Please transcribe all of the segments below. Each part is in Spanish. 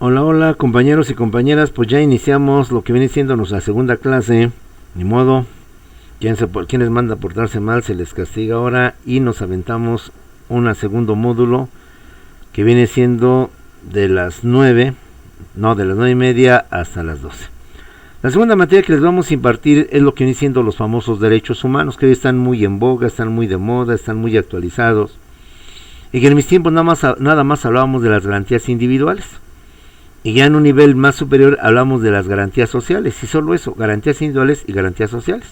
Hola, hola compañeros y compañeras, pues ya iniciamos lo que viene siendo nuestra segunda clase, ni modo, quien les manda a portarse mal se les castiga ahora y nos aventamos un segundo módulo que viene siendo de las 9:30 hasta las 12. La segunda materia que les vamos a impartir es lo que viene siendo los famosos derechos humanos, que hoy están muy en boga, están muy de moda, están muy actualizados, y que en mis tiempos nada más hablábamos de las garantías individuales. Y ya en un nivel más superior hablamos de las garantías sociales, y solo eso, garantías individuales y garantías sociales.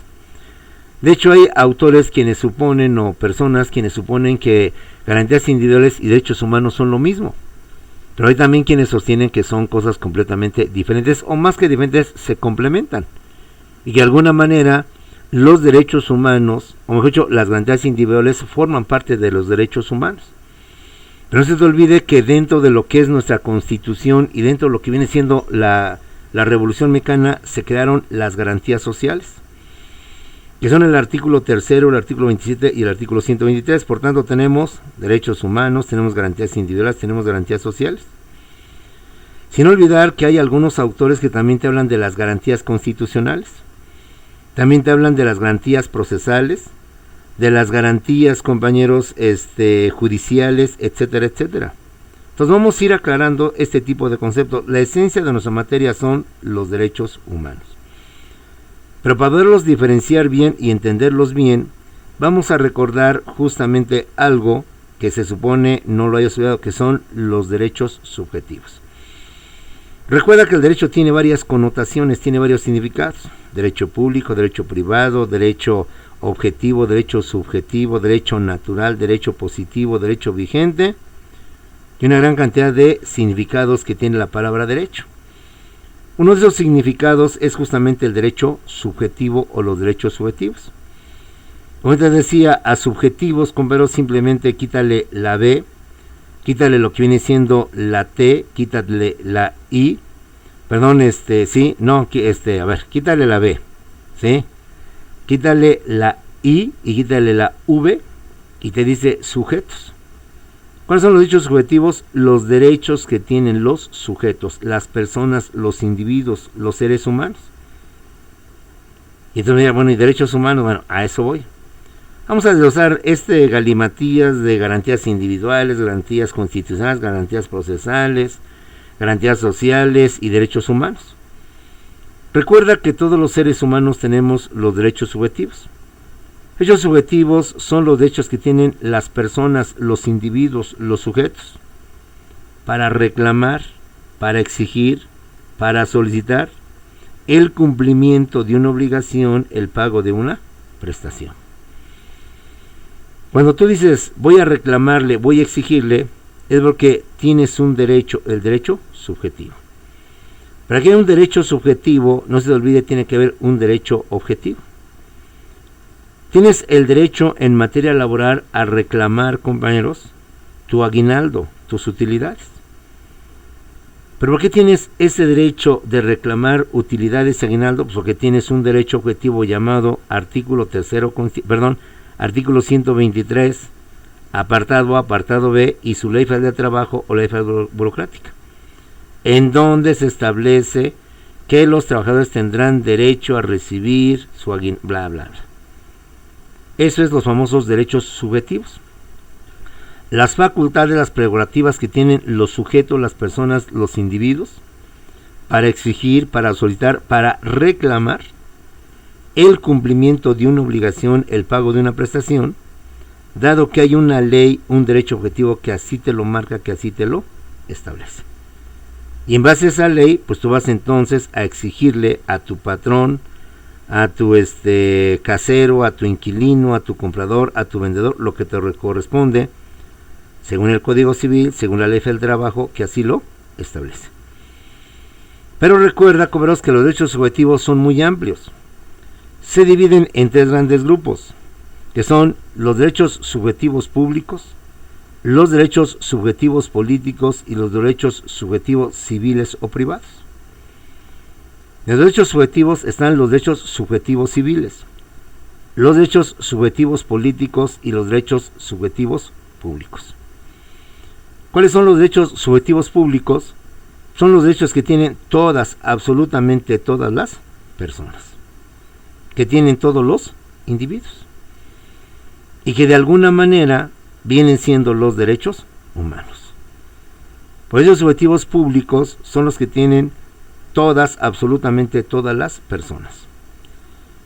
De hecho hay autores quienes suponen, o personas quienes suponen que garantías individuales y derechos humanos son lo mismo. Pero hay también quienes sostienen que son cosas completamente diferentes, o más que diferentes, se complementan. Y que de alguna manera los derechos humanos, o mejor dicho, las garantías individuales forman parte de los derechos humanos. Pero no se te olvide que dentro de lo que es nuestra Constitución y dentro de lo que viene siendo la Revolución Mexicana se crearon las garantías sociales, que son el artículo 3, el artículo 27 y el artículo 123. Por tanto, tenemos derechos humanos, tenemos garantías individuales, tenemos garantías sociales. Sin olvidar que hay algunos autores que también te hablan de las garantías constitucionales, también te hablan de las garantías procesales, de las garantías, compañeros, judiciales, etcétera, etcétera. Entonces vamos a ir aclarando este tipo de conceptos. La esencia de nuestra materia son los derechos humanos. Pero para poderlos diferenciar bien y entenderlos bien, vamos a recordar justamente algo que se supone no lo hayas estudiado, que son los derechos subjetivos. Recuerda que el derecho tiene varias connotaciones, tiene varios significados. Derecho público, derecho privado, derecho objetivo, derecho subjetivo, derecho natural, derecho positivo, derecho vigente, y una gran cantidad de significados que tiene la palabra derecho. Uno de esos significados es justamente el derecho subjetivo o los derechos subjetivos. Como te decía, a subjetivos, compañeros, simplemente quítale la B, quítale lo que viene siendo la T, quítale la I, quítale la B, ¿sí? Quítale la I y quítale la V y te dice sujetos. ¿Cuáles son los derechos subjetivos? Los derechos que tienen los sujetos, las personas, los individuos, los seres humanos. Y entonces mira, bueno, ¿y derechos humanos? Bueno, a eso voy. Vamos a desglosar galimatías de garantías individuales, garantías constitucionales, garantías procesales, garantías sociales y derechos humanos. Recuerda que todos los seres humanos tenemos los derechos subjetivos. Derechos subjetivos son los derechos que tienen las personas, los individuos, los sujetos, para reclamar, para exigir, para solicitar el cumplimiento de una obligación, el pago de una prestación. Cuando tú dices voy a reclamarle, voy a exigirle, es porque tienes un derecho, el derecho subjetivo. Para que haya un derecho subjetivo, no se te olvide, tiene que haber un derecho objetivo. Tienes el derecho en materia laboral a reclamar, compañeros, tu aguinaldo, tus utilidades. ¿Pero por qué tienes ese derecho de reclamar utilidades y aguinaldo? Pues porque tienes un derecho objetivo llamado artículo 123, apartado A, apartado B y su ley federal de trabajo o ley federal burocrática, en donde se establece que los trabajadores tendrán derecho a recibir su aguinaldo, bla, bla, bla. Eso es los famosos derechos subjetivos. Las facultades, las prerrogativas que tienen los sujetos, las personas, los individuos, para exigir, para solicitar, para reclamar el cumplimiento de una obligación, el pago de una prestación, dado que hay una ley, un derecho objetivo que así te lo marca, que así te lo establece. Y en base a esa ley, pues tú vas entonces a exigirle a tu patrón, a tu casero, a tu inquilino, a tu comprador, a tu vendedor, lo que te corresponde, según el Código Civil, según la Ley del Trabajo, que así lo establece. Pero recuerda, compañeros, que los derechos subjetivos son muy amplios. Se dividen en tres grandes grupos, que son los derechos subjetivos públicos, los derechos subjetivos políticos y los derechos subjetivos civiles o privados. En los derechos subjetivos están los derechos subjetivos civiles, los derechos subjetivos políticos y los derechos subjetivos públicos. ¿Cuáles son los derechos subjetivos públicos? son los derechos que tienen todas, absolutamente todas las personas, que tienen todos los individuos, y que de alguna manera vienen siendo los derechos humanos. Por ello, los objetivos públicos son los que tienen todas, absolutamente todas las personas,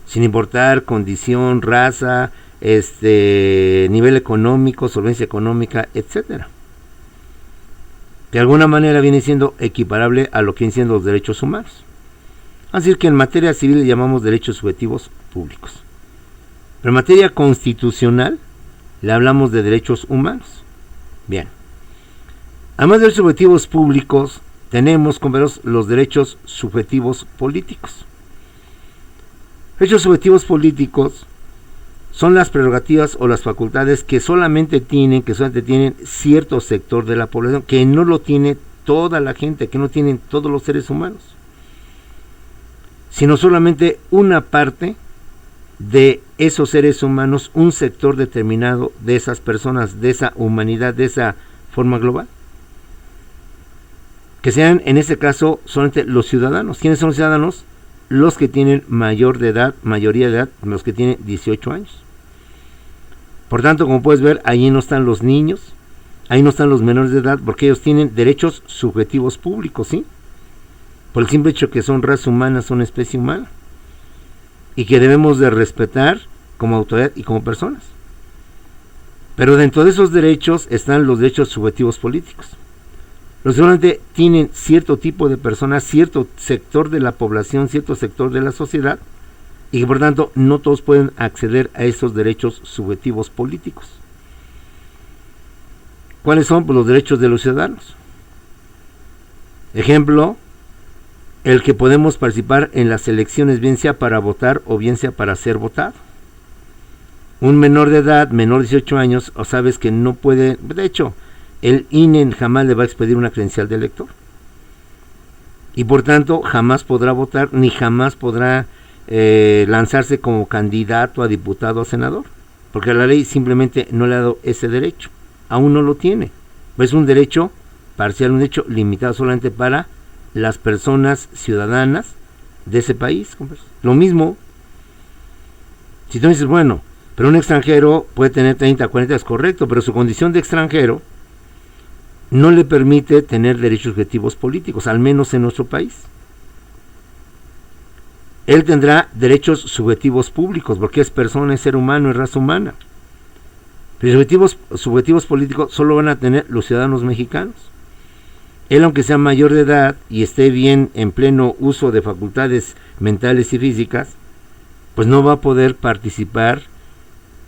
sin importar condición, raza, nivel económico, solvencia económica, etcétera. De alguna manera viene siendo equiparable a lo que vienen siendo los derechos humanos. Así que en materia civil le llamamos derechos subjetivos públicos. Pero en materia constitucional le hablamos de derechos humanos. Bien. Además de derechos subjetivos públicos, tenemos, compañeros, los derechos subjetivos políticos. Derechos subjetivos políticos son las prerrogativas o las facultades que solamente tienen cierto sector de la población, que no lo tiene toda la gente, que no tienen todos los seres humanos, sino solamente una parte de esos seres humanos, un sector determinado de esas personas, de esa humanidad, de esa forma global, que sean en este caso solamente los ciudadanos. ¿Quiénes son los ciudadanos? Los que tienen mayoría de edad, los que tienen 18 años. Por tanto, como puedes ver, ahí no están los niños, ahí no están los menores de edad, porque ellos tienen derechos subjetivos públicos, ¿sí? Por el simple hecho que son raza humana, son especie humana, y que debemos de respetar como autoridad y como personas. Pero dentro de esos derechos están los derechos subjetivos políticos. Los que solamente tienen cierto tipo de personas, cierto sector de la población, cierto sector de la sociedad, y que por tanto no todos pueden acceder a esos derechos subjetivos políticos. ¿Cuáles son? Pues los derechos de los ciudadanos. Ejemplo, el que podemos participar en las elecciones, bien sea para votar o bien sea para ser votado. Un menor de edad, menor de 18 años, o sabes que no puede, de hecho, el INE jamás le va a expedir una credencial de elector. Y por tanto, jamás podrá votar, ni jamás podrá lanzarse como candidato a diputado o senador, porque la ley simplemente no le ha dado ese derecho, aún no lo tiene. Es un derecho parcial, un derecho limitado solamente para las personas ciudadanas de ese país. Lo mismo, si tú dices, bueno, pero un extranjero puede tener 30, 40, es correcto, pero su condición de extranjero no le permite tener derechos subjetivos políticos, al menos en nuestro país. Él tendrá derechos subjetivos públicos, porque es persona, es ser humano, es raza humana. Pero subjetivos políticos solo van a tener los ciudadanos mexicanos. Él, aunque sea mayor de edad y esté bien en pleno uso de facultades mentales y físicas, pues no va a poder participar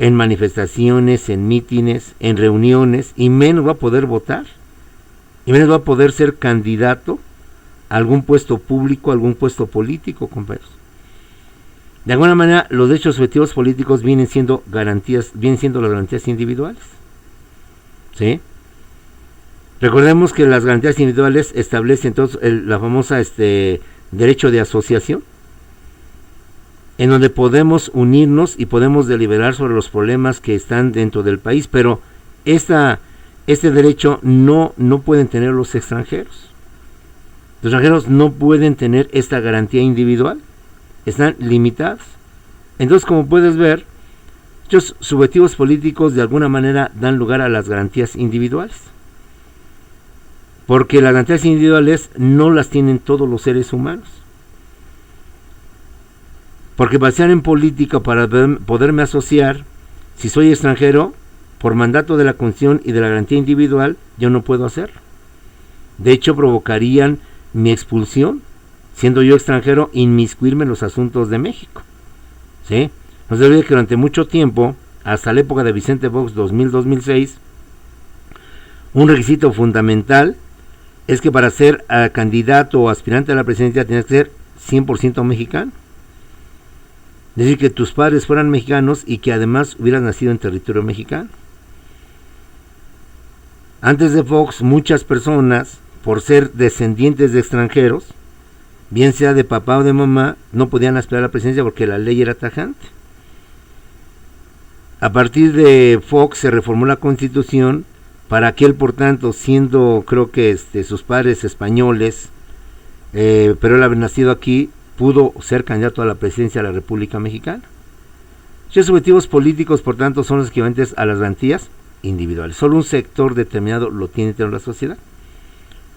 en manifestaciones, en mítines, en reuniones, y menos va a poder votar, y menos va a poder ser candidato a algún puesto público, a algún puesto político, compañeros. De alguna manera, los derechos subjetivos políticos vienen siendo las garantías individuales, ¿sí? Recordemos que las garantías individuales establecen entonces la famosa derecho de asociación, en donde podemos unirnos y podemos deliberar sobre los problemas que están dentro del país, pero este derecho no pueden tener los extranjeros. Los extranjeros no pueden tener esta garantía individual, están limitados. Entonces, como puedes ver, los subjetivos políticos de alguna manera dan lugar a las garantías individuales, porque las garantías individuales no las tienen todos los seres humanos. Porque para estar en política, para poderme asociar, si soy extranjero, por mandato de la Constitución y de la garantía individual, yo no puedo hacerlo. De hecho, provocarían mi expulsión, siendo yo extranjero, inmiscuirme en los asuntos de México, ¿sí? No se olvide que durante mucho tiempo, hasta la época de Vicente Fox, 2000-2006, un requisito fundamental es que para ser candidato o aspirante a la presidencia tenías que ser 100% mexicano. Es decir, que tus padres fueran mexicanos y que además hubieras nacido en territorio mexicano. Antes de Fox, muchas personas, por ser descendientes de extranjeros, bien sea de papá o de mamá, no podían aspirar a la presidencia porque la ley era tajante. A partir de Fox se reformó la Constitución para que él, por tanto, siendo, creo que sus padres españoles, pero él haber nacido aquí, pudo ser candidato a la presidencia de la República Mexicana. Los objetivos políticos, por tanto, son los equivalentes a las garantías individuales. Solo un sector determinado lo tiene dentro de la sociedad.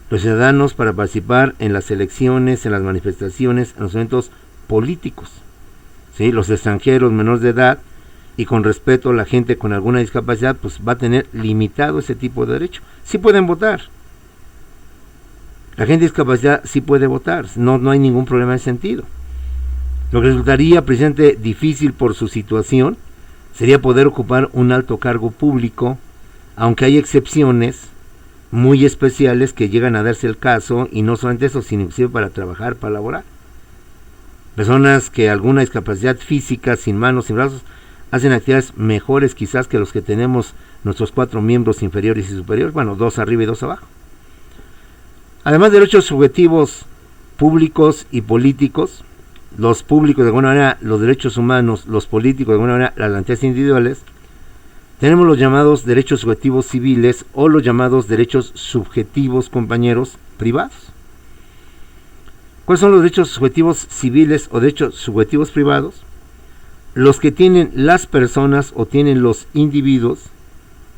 Los ciudadanos, para participar en las elecciones, en las manifestaciones, en los eventos políticos. ¿Sí? Los extranjeros menores de edad, y con respeto a la gente con alguna discapacidad, pues va a tener limitado ese tipo de derecho. Sí pueden votar. La gente de discapacidad sí puede votar, no hay ningún problema en ese sentido. Lo que resultaría precisamente difícil por su situación sería poder ocupar un alto cargo público, aunque hay excepciones muy especiales que llegan a darse el caso, y no solamente eso, sino inclusive para trabajar, para laborar. Personas que alguna discapacidad física, sin manos, sin brazos, hacen actividades mejores quizás que los que tenemos nuestros 4 miembros inferiores y superiores, bueno, 2 arriba y 2 abajo. Además de derechos subjetivos públicos y políticos, los públicos de alguna manera, los derechos humanos, los políticos de alguna manera, las garantías individuales, tenemos los llamados derechos subjetivos civiles o los llamados derechos subjetivos, compañeros, privados. ¿Cuáles son los derechos subjetivos civiles o derechos subjetivos privados? Los que tienen las personas o tienen los individuos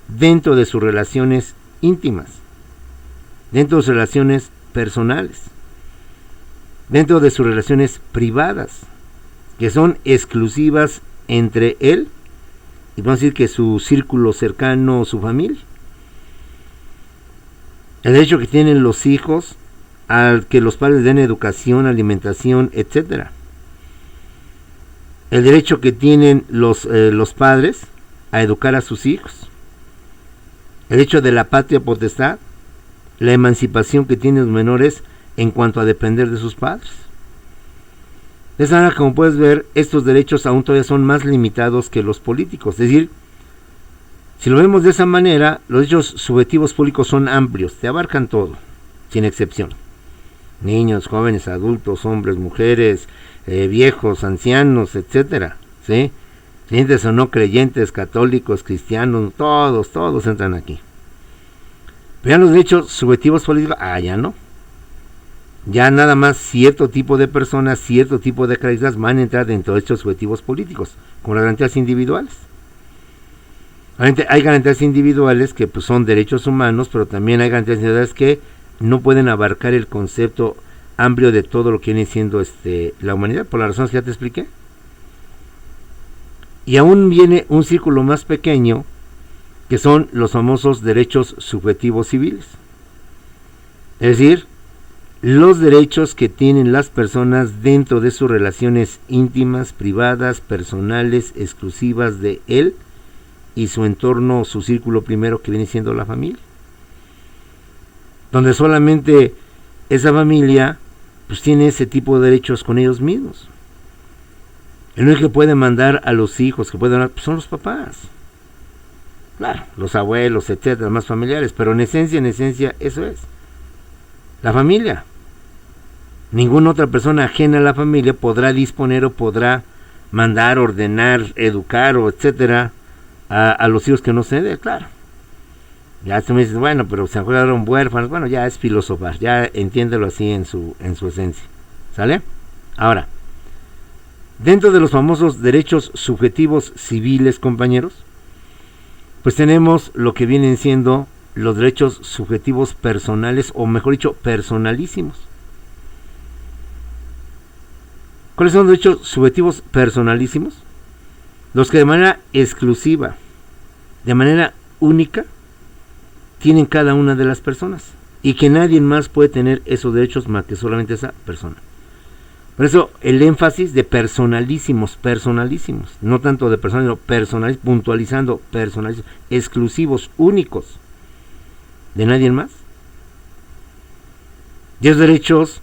dentro de sus relaciones íntimas, dentro de sus relaciones personales, dentro de sus relaciones privadas, que son exclusivas entre él y vamos a decir que su círculo cercano, su familia. El derecho que tienen los hijos al que los padres den educación, alimentación, etcétera. El derecho que tienen los padres a educar a sus hijos. El derecho de la patria potestad, la emancipación que tienen los menores en cuanto a depender de sus padres. De esa manera, como puedes ver, estos derechos aún todavía son más limitados que los políticos. Es decir, si lo vemos de esa manera, los derechos subjetivos públicos son amplios, te abarcan todo, sin excepción. Niños, jóvenes, adultos, hombres, mujeres, viejos, ancianos, etcétera, ¿sí? Creyentes o no creyentes, católicos, cristianos, todos entran aquí. Pero ya los derechos subjetivos políticos, ya no. Ya nada más cierto tipo de personas, cierto tipo de características van a entrar dentro de estos subjetivos políticos, como las garantías individuales. Hay garantías individuales que pues, son derechos humanos, pero también hay garantías individuales que no pueden abarcar el concepto amplio de todo lo que viene siendo la humanidad, por las razones que ya te expliqué. Y aún viene un círculo más pequeño, que son los famosos derechos subjetivos civiles. Es decir, los derechos que tienen las personas dentro de sus relaciones íntimas, privadas, personales, exclusivas de él y su entorno, su círculo primero, que viene siendo la familia. Donde solamente esa familia pues tiene ese tipo de derechos con ellos mismos. El único que puede mandar a los hijos, que puede mandar, pues son los papás. Claro, los abuelos, etcétera, más familiares, pero en esencia eso es. La familia. Ninguna otra persona ajena a la familia podrá disponer o podrá mandar, ordenar, educar o etcétera a los hijos que no se dé, claro. Ya tú me dices, bueno, pero se fueron huérfanos, bueno, ya es filosofar, ya entiéndelo así en su esencia. ¿Sale? Ahora, dentro de los famosos derechos subjetivos civiles, compañeros, pues tenemos lo que vienen siendo los derechos subjetivos personales, o mejor dicho, personalísimos. ¿Cuáles son los derechos subjetivos personalísimos? Los que de manera exclusiva, de manera única, tienen cada una de las personas, y que nadie más puede tener esos derechos más que solamente esa persona. Por eso el énfasis de personalísimos, no tanto de personas, sino personalísimos, puntualizando, personalísimos, exclusivos, únicos, de nadie más. Y esos derechos,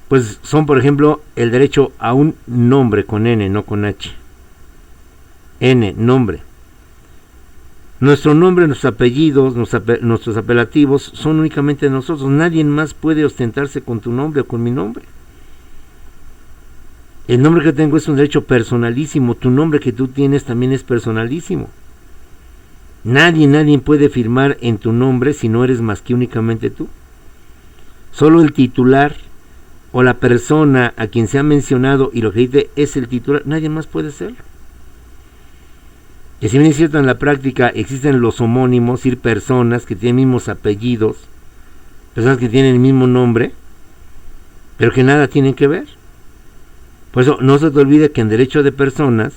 pues son, por ejemplo, el derecho a un nombre con N, no con H. N, nombre. Nuestro nombre, nuestros apellidos, nuestros apelativos son únicamente de nosotros. Nadie más puede ostentarse con tu nombre o con mi nombre. El nombre que tengo es un derecho personalísimo. Tu nombre que tú tienes también es personalísimo. Nadie puede firmar en tu nombre si no eres más que únicamente tú. Solo el titular o la persona a quien se ha mencionado y lo que dice es el titular, nadie más puede serlo. Y si bien es cierto, en la práctica existen los homónimos, es decir, personas que tienen mismos apellidos, personas que tienen el mismo nombre, pero que nada tienen que ver. Por eso no se te olvide que en derecho de personas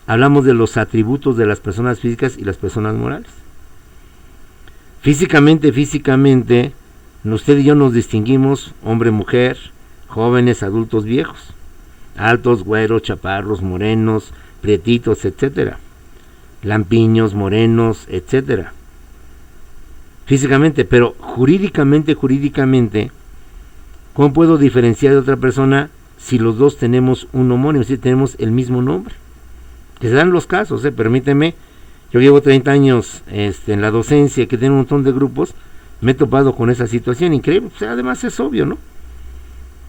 hablamos de los atributos de las personas físicas y las personas morales. Físicamente, usted y yo nos distinguimos hombre, mujer, jóvenes, adultos, viejos, altos, güeros, chaparros, morenos, prietitos, etcétera, lampiños, morenos, etcétera. Físicamente, pero jurídicamente, ¿cómo puedo diferenciar de otra persona si los dos tenemos un homónimo, si tenemos el mismo nombre? Que se dan los casos, permíteme, yo llevo 30 años en la docencia, que tengo un montón de grupos, me he topado con esa situación increíble, pues además es obvio, ¿no?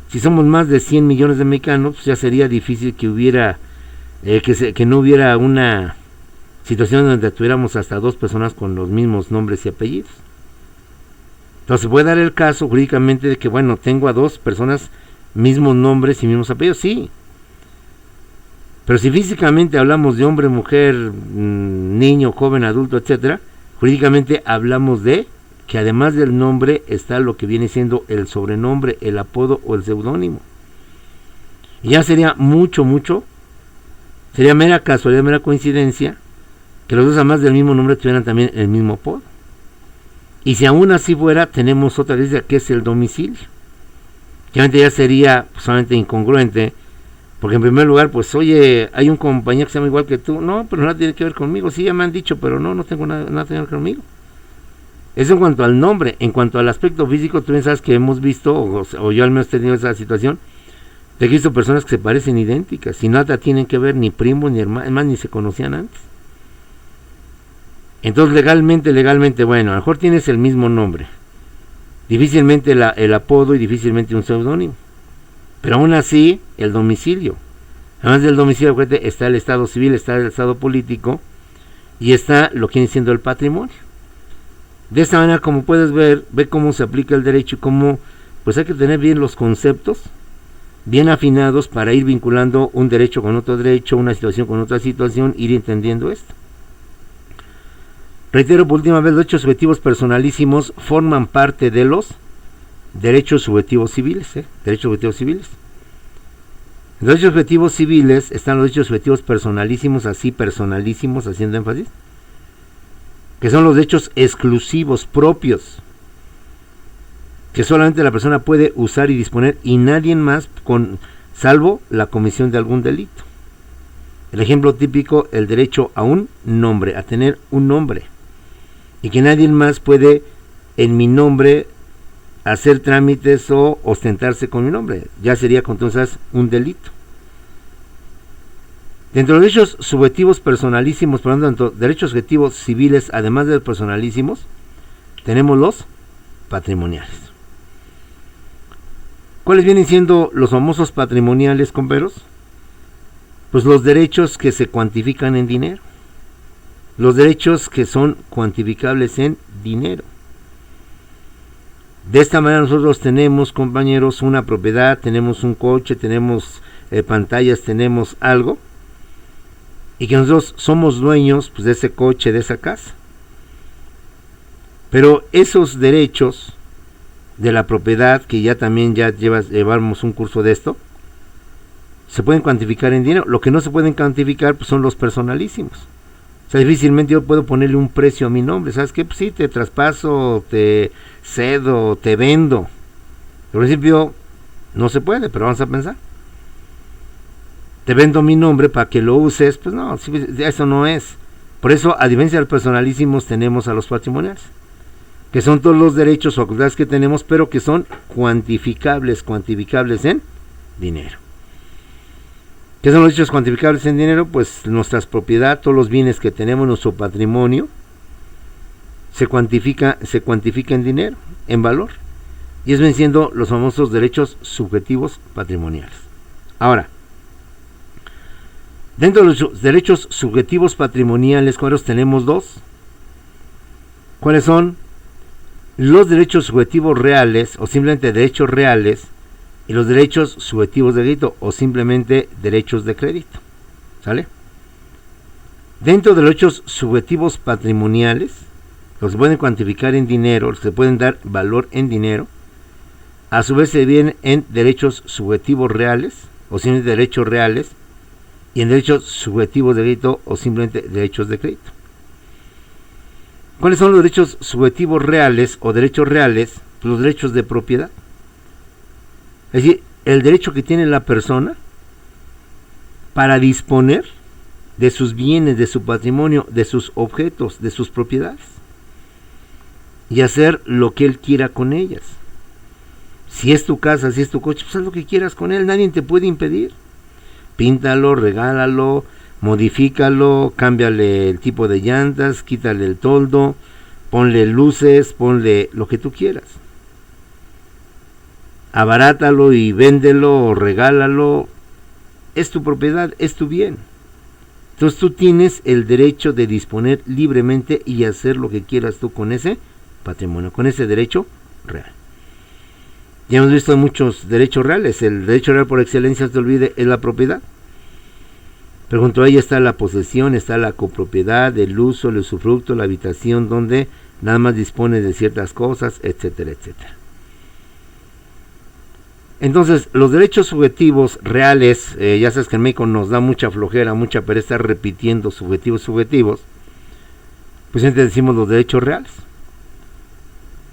Si somos más de 100 millones de mexicanos, pues ya sería difícil que hubiera, que no hubiera una situación donde tuviéramos hasta dos personas con los mismos nombres y apellidos. Entonces puede dar el caso jurídicamente de que, bueno, tengo a dos personas, mismos nombres y mismos apellidos, sí. Pero si físicamente hablamos de hombre, mujer, niño, joven, adulto, etcétera, jurídicamente hablamos de que además del nombre está lo que viene siendo el sobrenombre, el apodo o el seudónimo. Y ya sería sería mera casualidad, mera coincidencia que los dos además del mismo nombre tuvieran también el mismo apodo. Y si aún así fuera, tenemos otra lista que es el domicilio. Obviamente ya sería solamente incongruente, porque en primer lugar, pues oye, hay un compañero que se llama igual que tú, no, pero nada tiene que ver conmigo, sí, ya me han dicho, pero no tengo nada que ver conmigo. Eso en cuanto al nombre. En cuanto al aspecto físico, tú bien sabes que hemos visto, o yo al menos he tenido esa situación, de que he visto personas que se parecen idénticas, y nada tienen que ver, ni primos, ni hermanos, más ni se conocían antes. Entonces legalmente, bueno, a lo mejor tienes el mismo nombre, difícilmente el apodo y difícilmente un seudónimo, pero aún así el domicilio. Además del domicilio, está el estado civil, está el estado político y está lo que viene siendo el patrimonio. De esta manera, como puedes ver, ve cómo se aplica el derecho y cómo pues hay que tener bien los conceptos, bien afinados para ir vinculando un derecho con otro derecho, una situación con otra situación, ir entendiendo esto. Reitero por última vez, los derechos subjetivos personalísimos forman parte de los derechos subjetivos civiles, derechos subjetivos civiles. En los derechos subjetivos civiles están los derechos subjetivos personalísimos, haciendo énfasis, que son los derechos exclusivos propios, que solamente la persona puede usar y disponer y nadie más, salvo la comisión de algún delito. El ejemplo típico, el derecho a un nombre, a tener un nombre, y que nadie más puede en mi nombre hacer trámites o ostentarse con mi nombre, ya sería entonces un delito. Dentro de los derechos subjetivos personalísimos, por lo tanto, derechos subjetivos civiles, además de los personalísimos, tenemos los patrimoniales. ¿Cuáles vienen siendo los famosos patrimoniales, comperos? Pues los derechos que se cuantifican en dinero, los derechos que son cuantificables en dinero. De esta manera nosotros tenemos, compañeros, una propiedad, tenemos un coche, tenemos pantallas, tenemos algo, y que nosotros somos dueños pues, de ese coche, de esa casa. Pero esos derechos de la propiedad, que ya también llevamos un curso de esto, se pueden cuantificar en dinero. Lo que no se pueden cuantificar pues, son los personalísimos. O sea, difícilmente yo puedo ponerle un precio a mi nombre. ¿Sabes qué? Pues sí, te traspaso, te cedo, te vendo. Al principio no se puede, pero vamos a pensar. Te vendo mi nombre para que lo uses. Pues no, eso no es. Por eso, a diferencia de los personalísimos, tenemos a los patrimoniales, que son todos los derechos o facultades que tenemos, pero que son cuantificables en dinero. ¿Qué son los derechos cuantificables en dinero? Pues nuestras propiedades, todos los bienes que tenemos, nuestro patrimonio, se cuantifica en dinero, en valor, y es venciendo los famosos derechos subjetivos patrimoniales. Ahora, dentro de los derechos subjetivos patrimoniales, ¿cuáles tenemos dos? ¿Cuáles son los derechos subjetivos reales o simplemente derechos reales y los derechos subjetivos de crédito o simplemente derechos de crédito? ¿Sale? Dentro de los derechos subjetivos patrimoniales, los se pueden cuantificar en dinero, los se pueden dar valor en dinero, a su vez se dividen en derechos subjetivos reales o simplemente derechos reales y en derechos subjetivos de crédito o simplemente derechos de crédito. ¿Cuáles son los derechos subjetivos reales o derechos reales? Pues los derechos de propiedad. Es decir, el derecho que tiene la persona para disponer de sus bienes, de su patrimonio, de sus objetos, de sus propiedades y hacer lo que él quiera con ellas. Si es tu casa, si es tu coche, pues haz lo que quieras con él, nadie te puede impedir. Píntalo, regálalo, modifícalo, cámbiale el tipo de llantas, quítale el toldo, ponle luces, ponle lo que tú quieras. Abarátalo y véndelo o regálalo. Es tu propiedad, es tu bien. Entonces tú tienes el derecho de disponer libremente y hacer lo que quieras tú con ese patrimonio, con ese derecho real. Ya hemos visto muchos derechos reales. El derecho real por excelencia, no te olvide, es la propiedad. Pero junto a ella está la posesión, está la copropiedad, el uso, el usufructo, la habitación, donde nada más dispone de ciertas cosas, etcétera, etcétera. Entonces, los derechos subjetivos reales, ya sabes que en México nos da mucha flojera, mucha pereza repitiendo subjetivos, pues entonces decimos los derechos reales.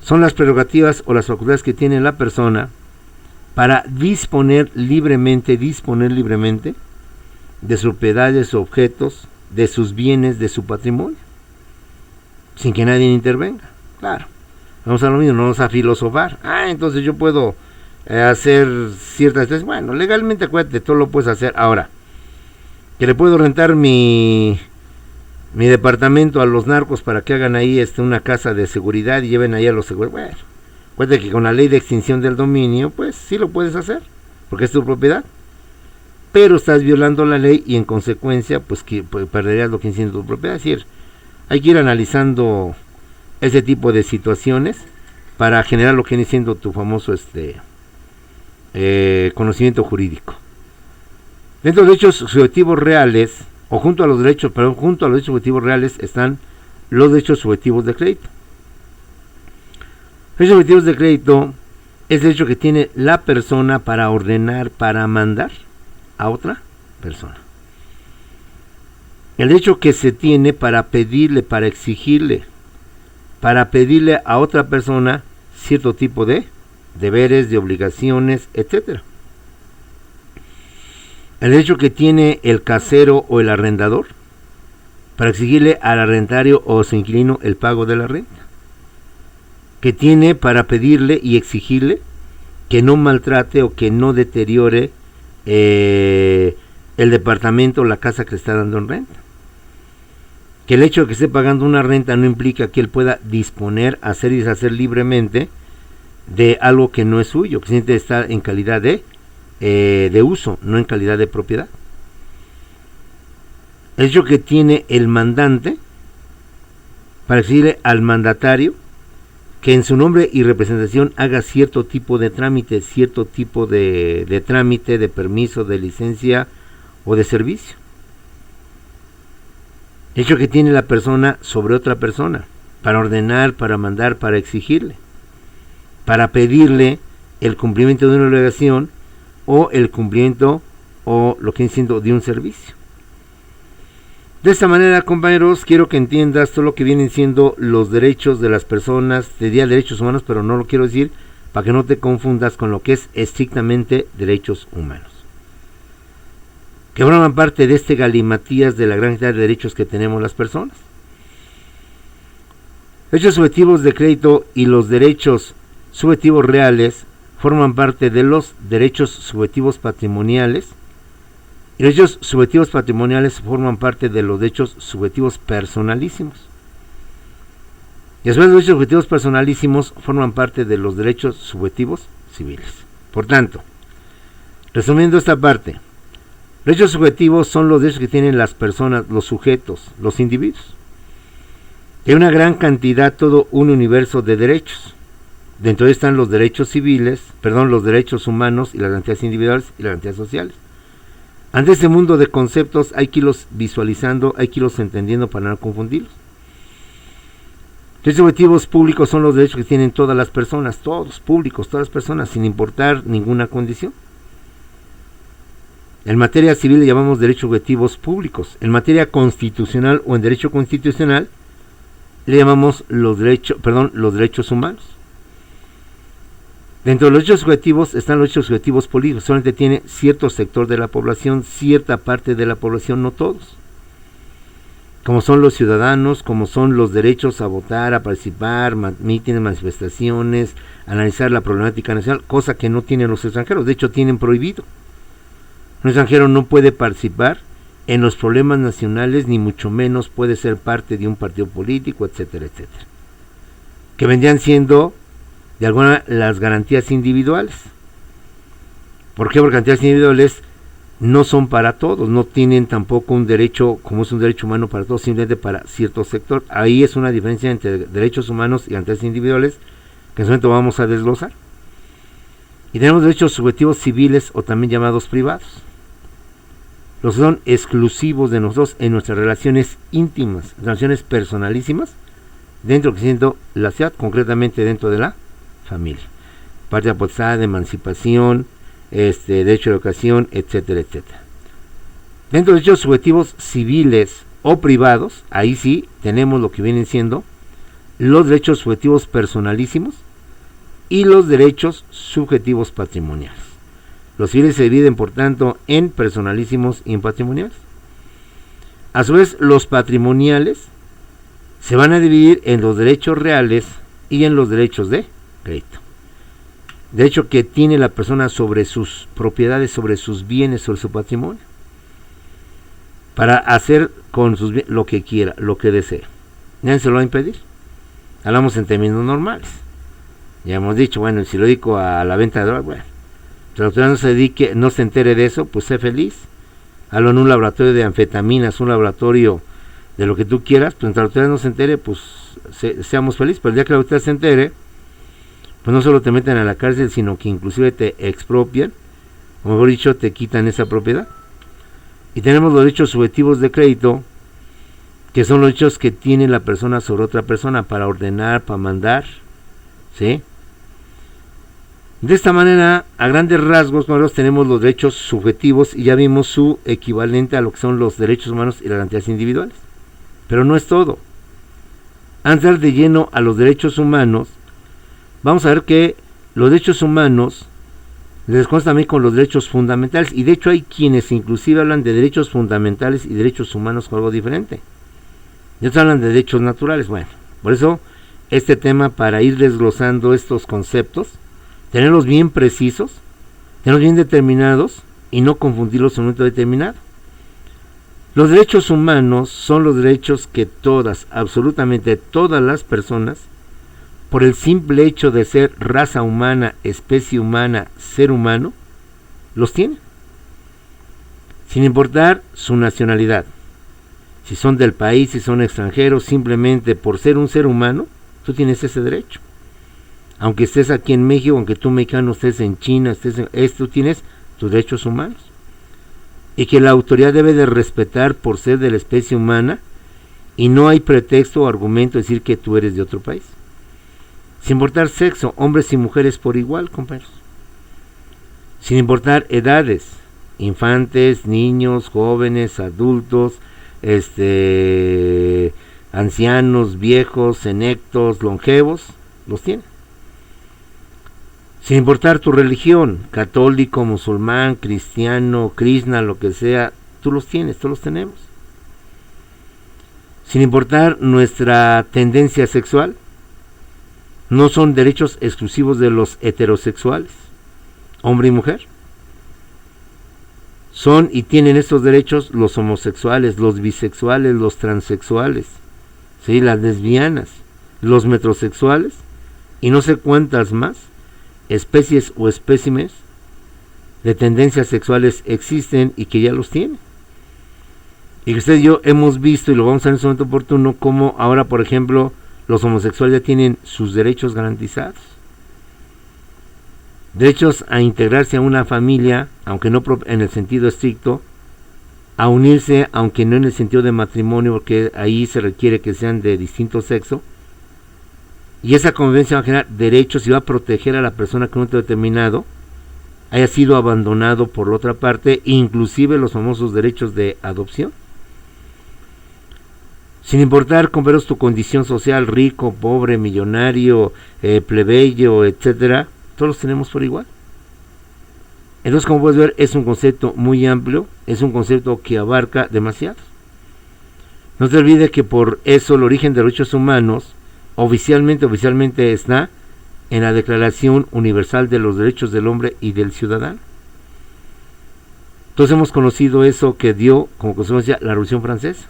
Son las prerrogativas o las facultades que tiene la persona para disponer libremente de sus propiedades, objetos, de sus bienes, de su patrimonio, sin que nadie intervenga. Claro, vamos a lo mismo, no vamos a filosofar. Entonces yo puedo hacer ciertas cosas. Bueno, legalmente acuérdate, tú lo puedes hacer. Ahora, que le puedo rentar mi departamento a los narcos para que hagan ahí una casa de seguridad y lleven ahí a los seguros. Bueno, acuérdate que con la ley de extinción del dominio, pues sí lo puedes hacer, porque es tu propiedad. Pero estás violando la ley y en consecuencia, pues que perderías lo que es tu propiedad. Es decir, hay que ir analizando ese tipo de situaciones para generar lo que viene siendo tu famoso conocimiento jurídico. Dentro de los derechos subjetivos reales, o junto a los derechos subjetivos reales están los derechos subjetivos de crédito. Los derechos subjetivos de crédito es el derecho que tiene la persona para ordenar, para mandar a otra persona. El derecho que se tiene para pedirle, para exigirle, para pedirle a otra persona cierto tipo de deberes, de obligaciones, etcétera. El derecho que tiene el casero o el arrendador para exigirle al arrendatario o su inquilino el pago de la renta. Que tiene para pedirle y exigirle que no maltrate o que no deteriore el departamento o la casa que le está dando en renta. Que el hecho de que esté pagando una renta no implica que él pueda disponer, hacer y deshacer libremente de algo que no es suyo, que siempre está en calidad de uso, no en calidad de propiedad. El hecho que tiene el mandante para exigirle al mandatario que en su nombre y representación haga cierto tipo de trámite, de permiso, de licencia o de servicio. El hecho que tiene la persona sobre otra persona para ordenar, para mandar, para exigirle, para pedirle el cumplimiento de una obligación o el cumplimiento o lo que viene siendo de un servicio. De esta manera, compañeros, quiero que entiendas todo lo que vienen siendo los derechos de las personas. Te diría derechos humanos, pero no lo quiero decir para que no te confundas con lo que es estrictamente derechos humanos, que forman parte de este galimatías de la gran cantidad de derechos que tenemos las personas. Derechos subjetivos de crédito y los derechos subjetivos reales forman parte de los derechos subjetivos patrimoniales, y los derechos subjetivos patrimoniales forman parte de los derechos subjetivos personalísimos. Y a su vez los derechos subjetivos personalísimos forman parte de los derechos subjetivos civiles. Por tanto, resumiendo esta parte, derechos subjetivos son los derechos que tienen las personas, los sujetos, los individuos, Hay una gran cantidad, todo un universo de derechos. Dentro de están los derechos civiles, los derechos humanos y las garantías individuales y las garantías sociales. Ante ese mundo de conceptos hay que irlos visualizando, hay que irlos entendiendo para no confundirlos. Los objetivos públicos son los derechos que tienen todas las personas, todos públicos, todas las personas, sin importar ninguna condición. En materia civil le llamamos derechos objetivos públicos. En materia constitucional o en derecho constitucional le llamamos los derechos humanos. Dentro de los derechos objetivos están los derechos objetivos políticos. Solamente tiene cierto sector de la población, cierta parte de la población, no todos. Como son los ciudadanos, como son los derechos a votar, a participar, mítines, manifestaciones, analizar la problemática nacional, cosa que no tienen los extranjeros. De hecho, tienen prohibido. Un extranjero no puede participar en los problemas nacionales, ni mucho menos puede ser parte de un partido político, etcétera, etcétera. Que vendrían siendo, de alguna, las garantías individuales. ¿Por qué? Porque garantías individuales no son para todos, no tienen tampoco un derecho, como es un derecho humano para todos, simplemente para cierto sector. Ahí es una diferencia entre derechos humanos y garantías individuales, que en su momento vamos a desglosar. Y tenemos derechos subjetivos civiles o también llamados privados. Los que son exclusivos de nosotros en nuestras relaciones íntimas, relaciones personalísimas, dentro que siendo la ciudad, concretamente dentro de la familia. Parte de potestad, de emancipación, derecho de educación, etcétera, etcétera. Dentro de derechos subjetivos civiles o privados, ahí sí tenemos lo que vienen siendo los derechos subjetivos personalísimos y los derechos subjetivos patrimoniales. Los civiles se dividen, por tanto, en personalísimos y en patrimoniales. A su vez, los patrimoniales se van a dividir en los derechos reales y en los derechos de crédito. Derecho que tiene la persona sobre sus propiedades, sobre sus bienes, sobre su patrimonio, para hacer con sus bienes lo que quiera, lo que desee. Nadie se lo va a impedir. Hablamos en términos normales. Ya hemos dicho, bueno, si lo dedico a la venta de drogas, bueno, si la autoridad no se entere de eso, pues sé feliz. Hablo en un laboratorio de anfetaminas, un laboratorio de lo que tú quieras, pues mientras la autoridad no se entere, pues seamos felices. Pero el día que la autoridad se entere, pues no solo te meten a la cárcel, sino que inclusive te expropian, o mejor dicho, te quitan esa propiedad. Y tenemos los derechos subjetivos de crédito, que son los derechos que tiene la persona sobre otra persona para ordenar, para mandar, ¿sí? De esta manera, a grandes rasgos, nosotros tenemos los derechos subjetivos y ya vimos su equivalente a lo que son los derechos humanos y las garantías individuales. Pero no es todo. Antes de dar de lleno a los derechos humanos, vamos a ver que los derechos humanos les consta también con los derechos fundamentales, y de hecho hay quienes inclusive hablan de derechos fundamentales y derechos humanos con algo diferente. Y otros hablan de derechos naturales. Bueno, por eso este tema, para ir desglosando estos conceptos, tenerlos bien precisos, tenerlos bien determinados y no confundirlos en un momento determinado. Los derechos humanos son los derechos que todas, absolutamente todas las personas, por el simple hecho de ser raza humana, especie humana, ser humano, los tienen, sin importar su nacionalidad. Si son del país, si son extranjeros, simplemente por ser un ser humano, tú tienes ese derecho. Aunque estés aquí en México, aunque tú mexicano estés en China, tú tienes tus derechos humanos. Y que la autoridad debe de respetar por ser de la especie humana, y no hay pretexto o argumento de decir que tú eres de otro país. Sin importar sexo, hombres y mujeres por igual, compañeros. Sin importar edades, infantes, niños, jóvenes, adultos, ancianos, viejos, senectos, longevos, los tienen. Sin importar tu religión, católico, musulmán, cristiano, krishna, lo que sea, tú los tienes, todos los tenemos. Sin importar nuestra tendencia sexual, no son derechos exclusivos de los heterosexuales, hombre y mujer. Son y tienen estos derechos los homosexuales, los bisexuales, los transexuales, ¿sí? Las lesbianas, los metrosexuales y no sé cuántas más especies o espécimes de tendencias sexuales existen y que ya los tienen. Y que usted y yo hemos visto, y lo vamos a ver en su momento oportuno, como ahora, por ejemplo, los homosexuales ya tienen sus derechos garantizados. Derechos a integrarse a una familia, aunque no en el sentido estricto, a unirse, aunque no en el sentido de matrimonio, porque ahí se requiere que sean de distinto sexo. Y esa convivencia va a generar derechos y va a proteger a la persona que en un momento determinado haya sido abandonado por la otra parte, inclusive los famosos derechos de adopción. Sin importar, compañeros, tu condición social, rico, pobre, millonario, plebeyo, etcétera, todos los tenemos por igual. Entonces, como puedes ver, es un concepto muy amplio, es un concepto que abarca demasiado. No te olvides que por eso el origen de los derechos humanos oficialmente está en la Declaración Universal de los Derechos del Hombre y del Ciudadano. Entonces hemos conocido eso que dio como consecuencia la Revolución Francesa.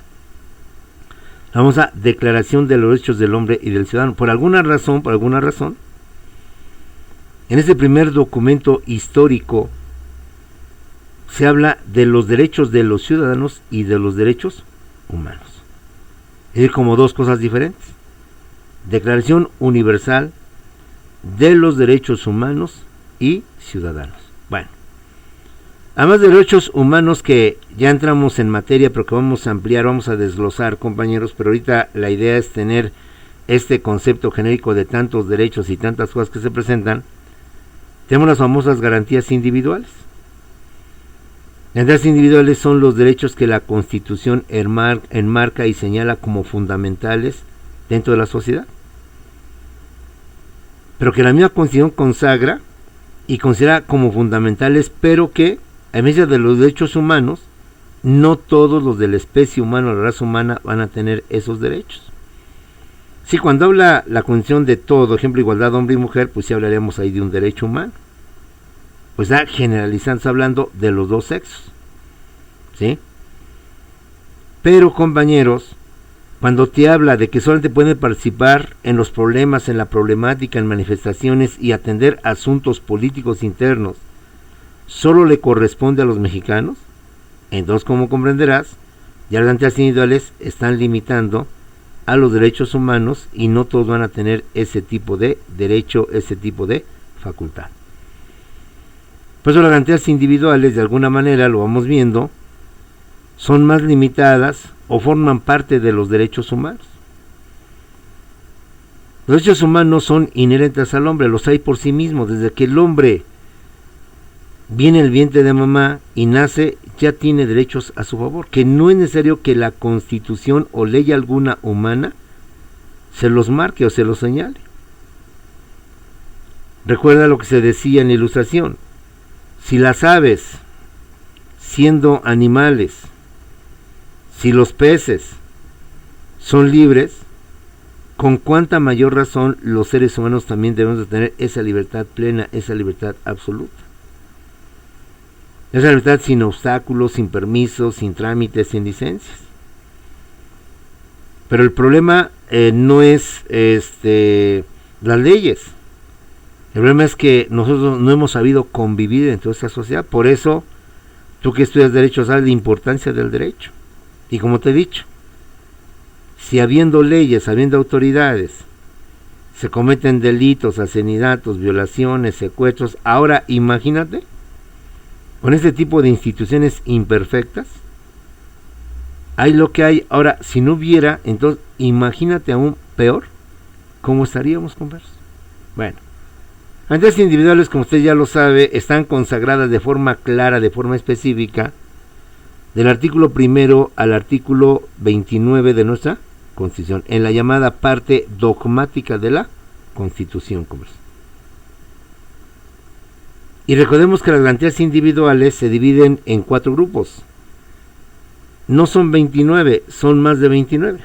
La famosa Declaración de los Derechos del Hombre y del Ciudadano. Por alguna razón, en ese primer documento histórico se habla de los derechos de los ciudadanos y de los derechos humanos. Es decir, como dos cosas diferentes. Declaración Universal de los Derechos Humanos y Ciudadanos. Bueno, además de derechos humanos, que ya entramos en materia, pero que vamos a ampliar, vamos a desglosar, compañeros, pero ahorita la idea es tener este concepto genérico de tantos derechos y tantas cosas que se presentan. Tenemos las famosas garantías individuales. Las garantías individuales son los derechos que la Constitución enmarca y señala como fundamentales dentro de la sociedad, pero que la misma Constitución consagra y considera como fundamentales, pero que, a medida de los derechos humanos, no todos los de la especie humana o la raza humana van a tener esos derechos. Sí, cuando habla la Constitución de todo, ejemplo, igualdad hombre y mujer, pues sí hablaríamos ahí de un derecho humano. Pues ya generalizando, hablando de los dos sexos, ¿sí? Pero, compañeros, cuando te habla de que solamente pueden participar en los problemas, en la problemática, en manifestaciones y atender asuntos políticos internos, solo le corresponde a los mexicanos, entonces, como comprenderás, ya las garantías individuales están limitando a los derechos humanos y no todos van a tener ese tipo de derecho, ese tipo de facultad. Por eso las garantías individuales, de alguna manera, lo vamos viendo, son más limitadas o forman parte de los derechos humanos. Los derechos humanos son inherentes al hombre, los hay por sí mismos. Desde que el hombre viene el vientre de mamá y nace, ya tiene derechos a su favor, que no es necesario que la Constitución o ley alguna humana se los marque o se los señale. Recuerda lo que se decía en la Ilustración: si las aves, siendo animales, si los peces son libres, con cuánta mayor razón los seres humanos también debemos de tener esa libertad plena, esa libertad absoluta. Esa libertad sin obstáculos, sin permisos, sin trámites, sin licencias. Pero el problema no es las leyes. El problema es que nosotros no hemos sabido convivir dentro de esta sociedad. Por eso, tú que estudias derecho sabes la importancia del derecho. Y como te he dicho, si habiendo leyes, habiendo autoridades, se cometen delitos, asesinatos, violaciones, secuestros, ahora imagínate, con este tipo de instituciones imperfectas, hay lo que hay. Ahora, si no hubiera, entonces imagínate aún peor, ¿cómo estaríamos, compañeros? Bueno, garantías individuales, como usted ya lo sabe, están consagradas de forma clara, de forma específica, del artículo 1 al artículo 29 de nuestra Constitución, en la llamada parte dogmática de la Constitución, compañeros. Y recordemos que las garantías individuales se dividen en 4 grupos. No son 29, son más de 29.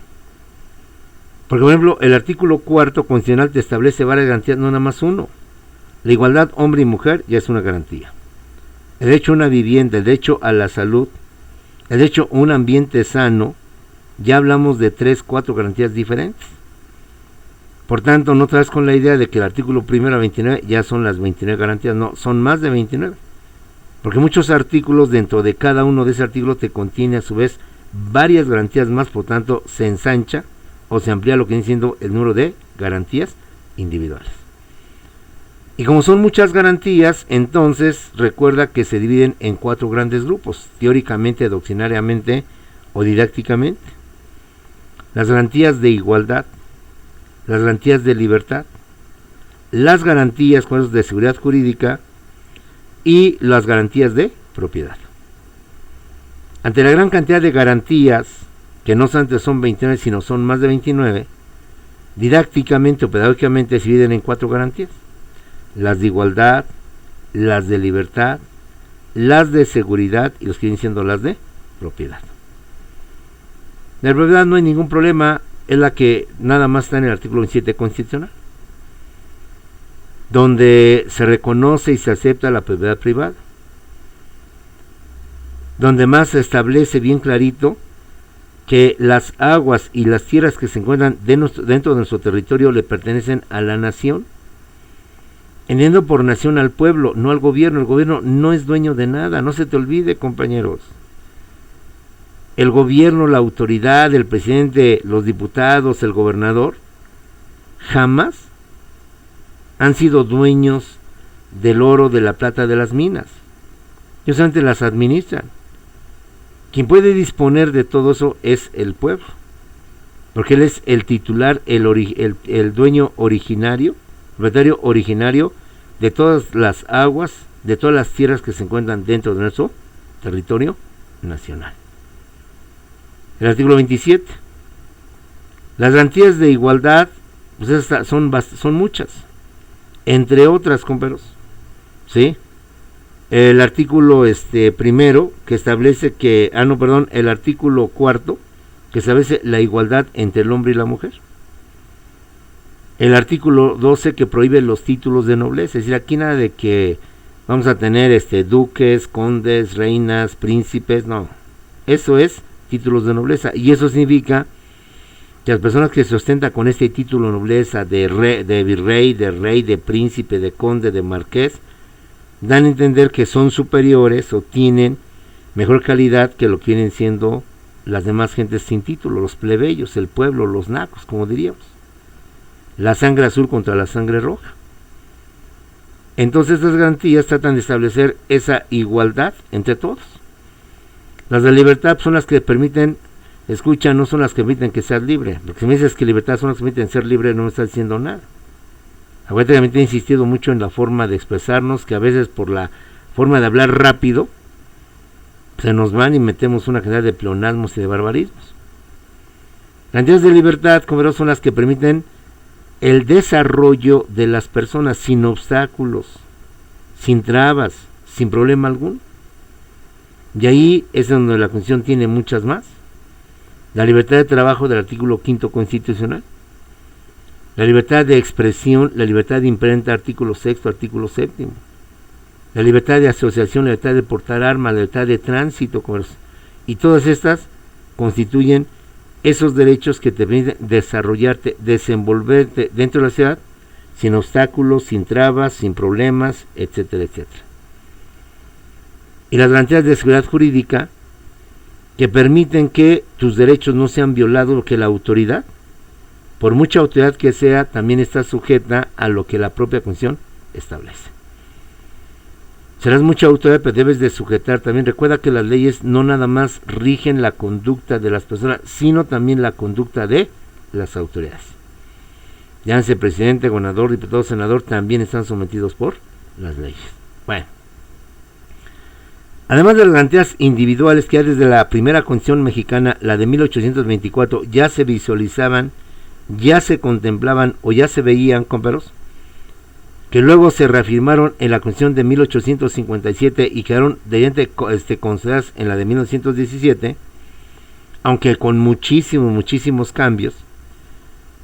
Porque, por ejemplo, el artículo 4 constitucional te establece varias garantías, no nada más uno. La igualdad hombre y mujer ya es una garantía. El derecho a una vivienda, el derecho a la salud, el derecho a un ambiente sano, ya hablamos de 3, 4 garantías diferentes. Por tanto, no traes con la idea de que el artículo 1 a 29 ya son las 29 garantías, no, son más de 29. Porque muchos artículos dentro de cada uno de esos artículos te contiene a su vez varias garantías más, por tanto se ensancha o se amplía lo que viene siendo el número de garantías individuales. Y como son muchas garantías, entonces recuerda que se dividen en 4 grandes grupos, teóricamente, doctrinariamente o didácticamente. Las garantías de igualdad, las garantías de libertad, las garantías de seguridad jurídica y las garantías de propiedad. Ante la gran cantidad de garantías, que no solamente son 29, sino son más de 29, didácticamente o pedagógicamente se dividen en 4 garantías: las de igualdad, las de libertad, las de seguridad y los que vienen siendo las de propiedad. La propiedad no hay ningún problema, es la que nada más está en el artículo 27 constitucional, donde se reconoce y se acepta la propiedad privada, donde más se establece bien clarito que las aguas y las tierras que se encuentran dentro de nuestro territorio le pertenecen a la nación, entendiendo por nación al pueblo, no al gobierno. El gobierno no es dueño de nada, no se te olvide, compañeros. El gobierno, la autoridad, el presidente, los diputados, el gobernador, jamás han sido dueños del oro, de la plata, de las minas. Ellos solamente las administran. Quien puede disponer de todo eso es el pueblo, porque él es el titular, el dueño originario, propietario originario de todas las aguas, de todas las tierras que se encuentran dentro de nuestro territorio nacional. El artículo 27. Las garantías de igualdad, pues esas son muchas, entre otras, compañeros, ¿sí? El artículo primero, que establece que, el artículo 4, que establece la igualdad entre el hombre y la mujer. El artículo 12, que prohíbe los títulos de nobleza, es decir, aquí nada de que vamos a tener duques, condes, reinas, príncipes, no. Eso es títulos de nobleza, y eso significa que las personas que se ostentan con este título de nobleza de virrey, de rey, de príncipe, de conde, de marqués, dan a entender que son superiores o tienen mejor calidad que lo que vienen siendo las demás gentes sin título, los plebeyos, el pueblo, los nacos, como diríamos. La sangre azul contra la sangre roja. Entonces estas garantías tratan de establecer esa igualdad entre todos. Las de libertad son las que permiten, escucha, no son las que permiten que seas libre. Porque si me dices que libertad son las que permiten ser libre, no me estás diciendo nada. Acuérdate que también he insistido mucho en la forma de expresarnos, que a veces por la forma de hablar rápido se nos van y metemos una cantidad de pleonasmos y de barbarismos. Las garantías de libertad, como verás, son las que permiten el desarrollo de las personas sin obstáculos, sin trabas, sin problema alguno. Y ahí es donde la Constitución tiene muchas más. La libertad de trabajo del artículo 5 constitucional, la libertad de expresión, la libertad de imprenta, artículo 6, artículo 7, la libertad de asociación, la libertad de portar armas, la libertad de tránsito, y todas estas constituyen esos derechos que te permiten desarrollarte, desenvolverte dentro de la ciudad, sin obstáculos, sin trabas, sin problemas, etcétera, etcétera. Y las garantías de seguridad jurídica, que permiten que tus derechos no sean violados, porque la autoridad, por mucha autoridad que sea, también está sujeta a lo que la propia Constitución establece. Serás mucha autoridad, pero debes de sujetar también. Recuerda que las leyes no nada más rigen la conducta de las personas, sino también la conducta de las autoridades. Llámese presidente, gobernador, diputado, senador, también están sometidos por las leyes. Bueno. Además de las garantías individuales que ya desde la primera Constitución mexicana, la de 1824, ya se visualizaban, ya se contemplaban o ya se veían, compañeros, que luego se reafirmaron en la Constitución de 1857 y quedaron consideradas en la de 1917, aunque con muchísimos cambios.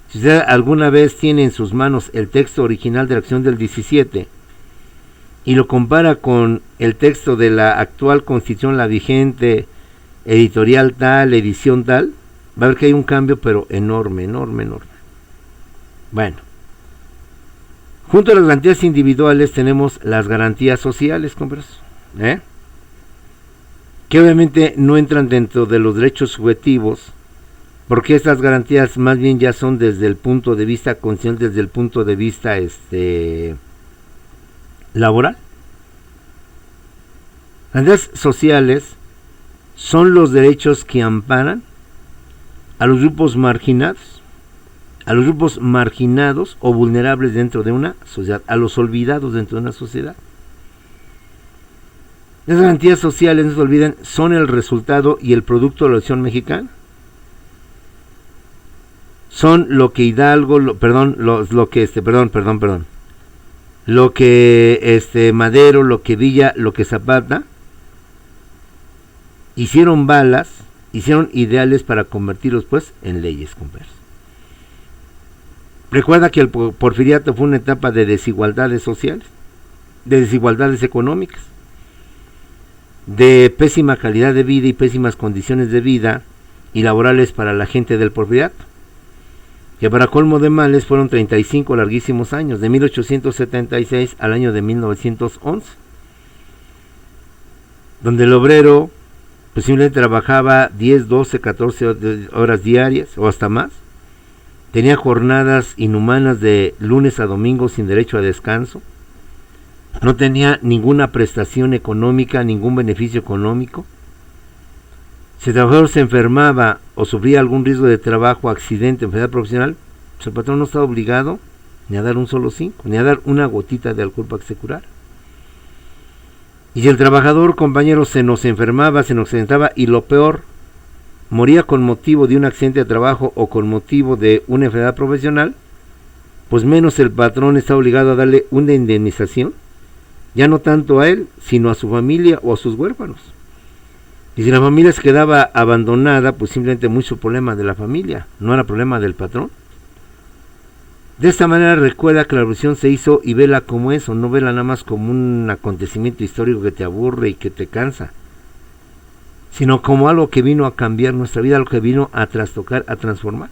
Si usted alguna vez tiene en sus manos el texto original de la Constitución del 17 y lo compara con el texto de la actual Constitución, la vigente, editorial tal, edición tal, va a ver que hay un cambio, pero enorme. Bueno, junto a las garantías individuales tenemos las garantías sociales, compañeros. que obviamente no entran dentro de los derechos subjetivos, porque estas garantías más bien ya son desde el punto de vista constitucional, desde el punto de vista laboral. Las garantías sociales son los derechos que amparan a los grupos marginados, o vulnerables dentro de una sociedad, a los olvidados dentro de una sociedad. Las garantías sociales, no se olviden, son el resultado y el producto de la Revolución Mexicana. Son lo que Hidalgo, lo que Madero, lo que Villa, lo que Zapata hicieron balas, hicieron ideales para convertirlos pues en leyes, compañeros. Recuerda que el porfiriato fue una etapa de desigualdades sociales, de desigualdades económicas, de pésima calidad de vida y pésimas condiciones de vida y laborales para la gente del porfiriato, que para colmo de males fueron 35 larguísimos años, de 1876 al año de 1911, donde el obrero pues simplemente trabajaba 10, 12, 14 horas diarias o hasta más, tenía jornadas inhumanas de lunes a domingo sin derecho a descanso, no tenía ninguna prestación económica, ningún beneficio económico. Si el trabajador se enfermaba o sufría algún riesgo de trabajo, accidente, enfermedad profesional, pues el patrón no estaba obligado ni a dar un solo 5, ni a dar una gotita de alcohol para que se curara. Y si el trabajador, compañero, se nos enfermaba, se nos accidentaba y lo peor, moría con motivo de un accidente de trabajo o con motivo de una enfermedad profesional, pues menos el patrón está obligado a darle una indemnización, ya no tanto a él, sino a su familia o a sus huérfanos. Y si la familia se quedaba abandonada, pues simplemente mucho problema de la familia, no era problema del patrón. De esta manera recuerda que la revolución se hizo y vela como eso, no vela nada más como un acontecimiento histórico que te aburre y que te cansa, sino como algo que vino a cambiar nuestra vida, algo que vino a trastocar, a transformar.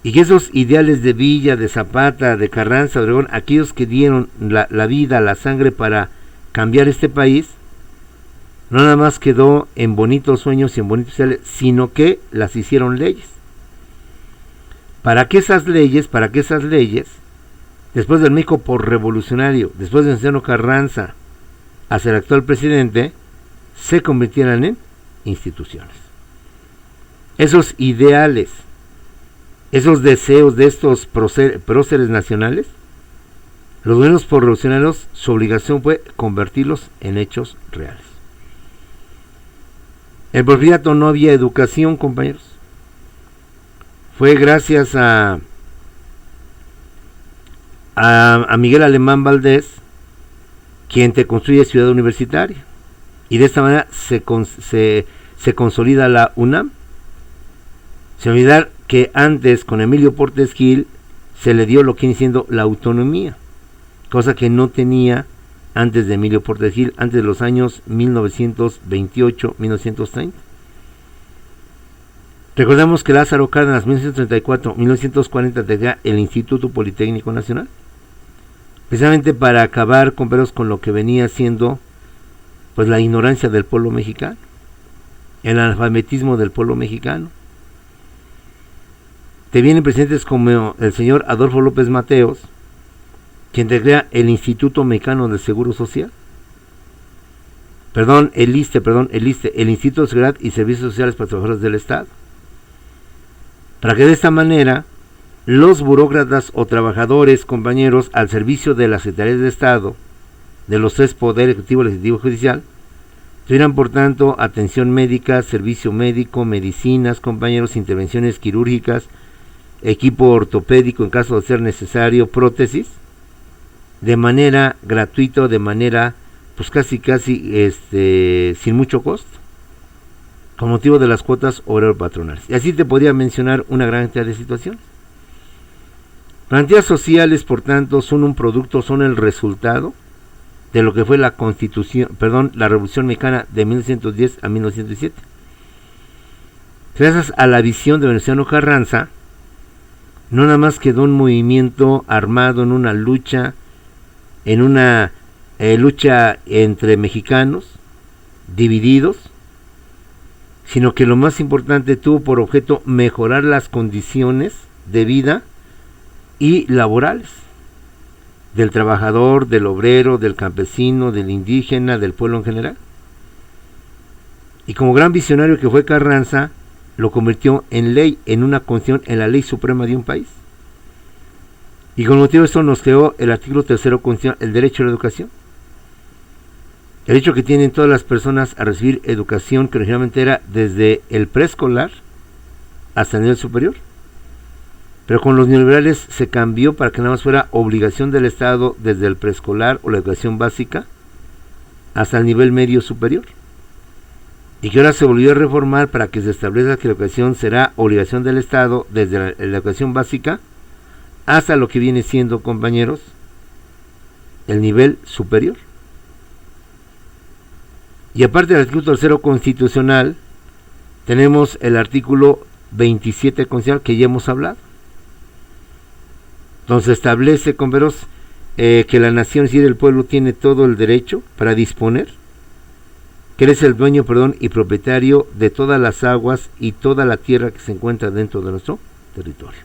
Y que esos ideales de Villa, de Zapata, de Carranza, de Obregón, aquellos que dieron la vida, la sangre para cambiar este país, no nada más quedó en bonitos sueños y en bonitos ideales, sino que las hicieron leyes. Para que esas leyes, después del México por revolucionario, después de Venustiano Carranza, hacia el actual presidente, se convirtieran en instituciones. Esos ideales, esos deseos de estos próceres nacionales, los buenos por revolucionarios, su obligación fue convertirlos en hechos reales. En el porfiriato no había educación, compañeros. Fue gracias a Miguel Alemán Valdés quien te construye Ciudad Universitaria. Y de esta manera se consolida la UNAM. Sin olvidar que antes con Emilio Portes Gil se le dio lo que viene siendo la autonomía, cosa que no tenía antes de Emilio Portes Gil, antes de los años 1928-1930. Recordemos que Lázaro Cárdenas, 1934-1940, tenía el Instituto Politécnico Nacional, precisamente para acabar con lo que venía siendo pues la ignorancia del pueblo mexicano, el analfabetismo del pueblo mexicano. Te vienen presidentes como el señor Adolfo López Mateos, quien te crea el Instituto Mexicano del Seguro Social, el ISSSTE, el Instituto de Seguridad y Servicios Sociales para Trabajadores del Estado, para que de esta manera los burócratas o trabajadores, compañeros, al servicio de las Secretarías de Estado, de los tres poderes, ejecutivo, legislativo y judicial, tuvieran por tanto atención médica, servicio médico, medicinas, compañeros, intervenciones quirúrgicas, equipo ortopédico en caso de ser necesario, prótesis, de manera gratuita, de manera pues casi sin mucho costo, con motivo de las cuotas obrero-patronales. Y así te podría mencionar una gran cantidad de situaciones. Garantías sociales, por tanto, son un producto, son el resultado de lo que fue la Revolución Mexicana de 1910 a 1917. Gracias a la visión de Venustiano Carranza, no nada más quedó un movimiento armado en una lucha, lucha entre mexicanos, divididos, sino que lo más importante tuvo por objeto mejorar las condiciones de vida y laborales del trabajador, del obrero, del campesino, del indígena, del pueblo en general. Y como gran visionario que fue Carranza, lo convirtió en ley, en una constitución, en la ley suprema de un país. Y con motivo de esto nos creó el artículo 3º constitucional, el derecho a la educación. El derecho que tienen todas las personas a recibir educación, que originalmente era desde el preescolar hasta el nivel superior. Pero con los neoliberales se cambió para que nada más fuera obligación del Estado desde el preescolar o la educación básica hasta el nivel medio superior. Y que ahora se volvió a reformar para que se establezca que la educación será obligación del Estado desde la educación básica hasta lo que viene siendo, compañeros, el nivel superior. Y aparte del artículo 3º constitucional, tenemos el artículo 27 constitucional que ya hemos hablado. Entonces establece, compañeros, que la nación, es decir, el pueblo, tiene todo el derecho para disponer, que él es el dueño, y propietario de todas las aguas y toda la tierra que se encuentra dentro de nuestro territorio.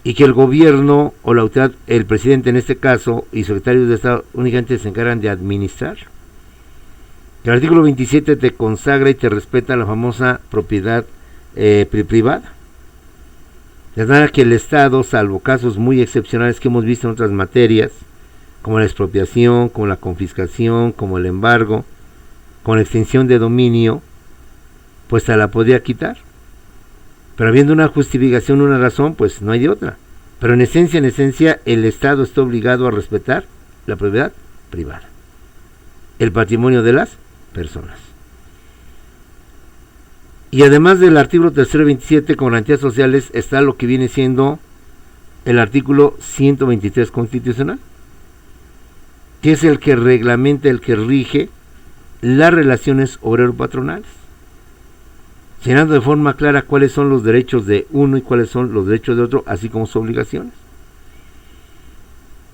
Y que el gobierno o la autoridad, el presidente en este caso, y secretarios de Estado únicamente se encargan de administrar. El artículo 27 te consagra y te respeta la famosa propiedad privada. De manera que el Estado, salvo casos muy excepcionales que hemos visto en otras materias, como la expropiación, como la confiscación, como el embargo, con extinción de dominio, pues se la podía quitar. Pero habiendo una justificación, una razón, pues no hay de otra. Pero en esencia, el Estado está obligado a respetar la propiedad privada, el patrimonio de las personas. Y además del artículo 3º y 27 con garantías sociales, está lo que viene siendo el artículo 123 constitucional, que es el que reglamenta, el que rige las relaciones obrero-patronales, señalando de forma clara cuáles son los derechos de uno y cuáles son los derechos de otro, así como sus obligaciones.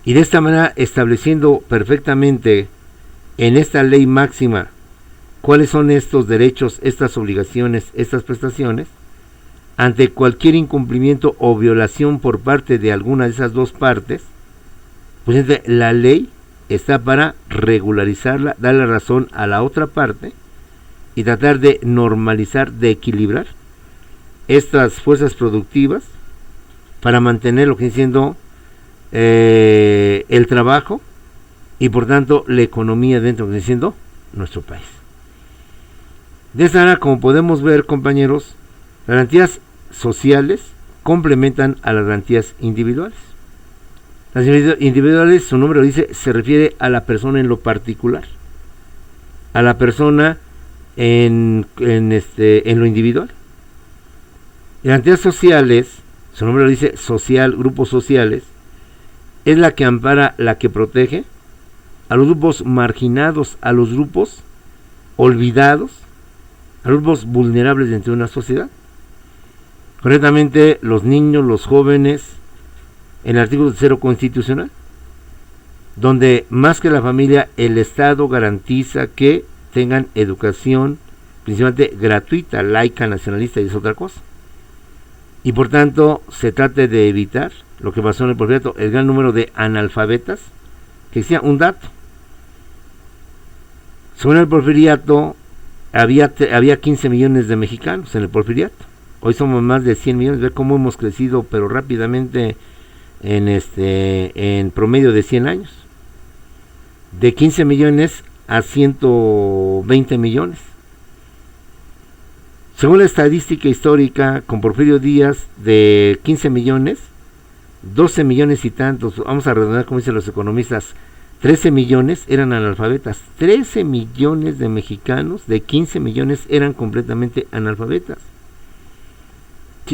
Y de esta manera, estableciendo perfectamente en esta ley máxima cuáles son estos derechos, estas obligaciones, estas prestaciones, ante cualquier incumplimiento o violación por parte de alguna de esas dos partes, pues la ley está para regularizarla, darle razón a la otra parte y tratar de normalizar, de equilibrar estas fuerzas productivas para mantener lo que viene siendo el trabajo y por tanto la economía dentro de lo que viene siendo nuestro país. De esta manera, como podemos ver, compañeros, las garantías sociales complementan a las garantías individuales. Las individuales, su nombre lo dice, se refiere a la persona en lo particular, a la persona en lo individual. Y las garantías sociales, su nombre lo dice, social, grupos sociales, es la que ampara, la que protege a los grupos marginados, a los grupos olvidados, a los grupos vulnerables dentro de una sociedad. Concretamente, los niños, los jóvenes, en el artículo 3º constitucional, donde más que la familia, el Estado garantiza que tengan educación principalmente gratuita, laica, nacionalista, y es otra cosa. Y por tanto, se trata de evitar lo que pasó en el porfiriato, el gran número de analfabetas, que decía un dato. Según el porfiriato, había 15 millones de mexicanos en el porfiriato. Hoy somos más de 100 millones. Ve cómo hemos crecido, pero rápidamente, en promedio de 100 años. De 15 millones a 120 millones. Según la estadística histórica, con Porfirio Díaz, de 15 millones, 12 millones y tantos, vamos a redondear como dicen los economistas, 13 millones eran analfabetas. 13 millones de mexicanos de 15 millones eran completamente analfabetas.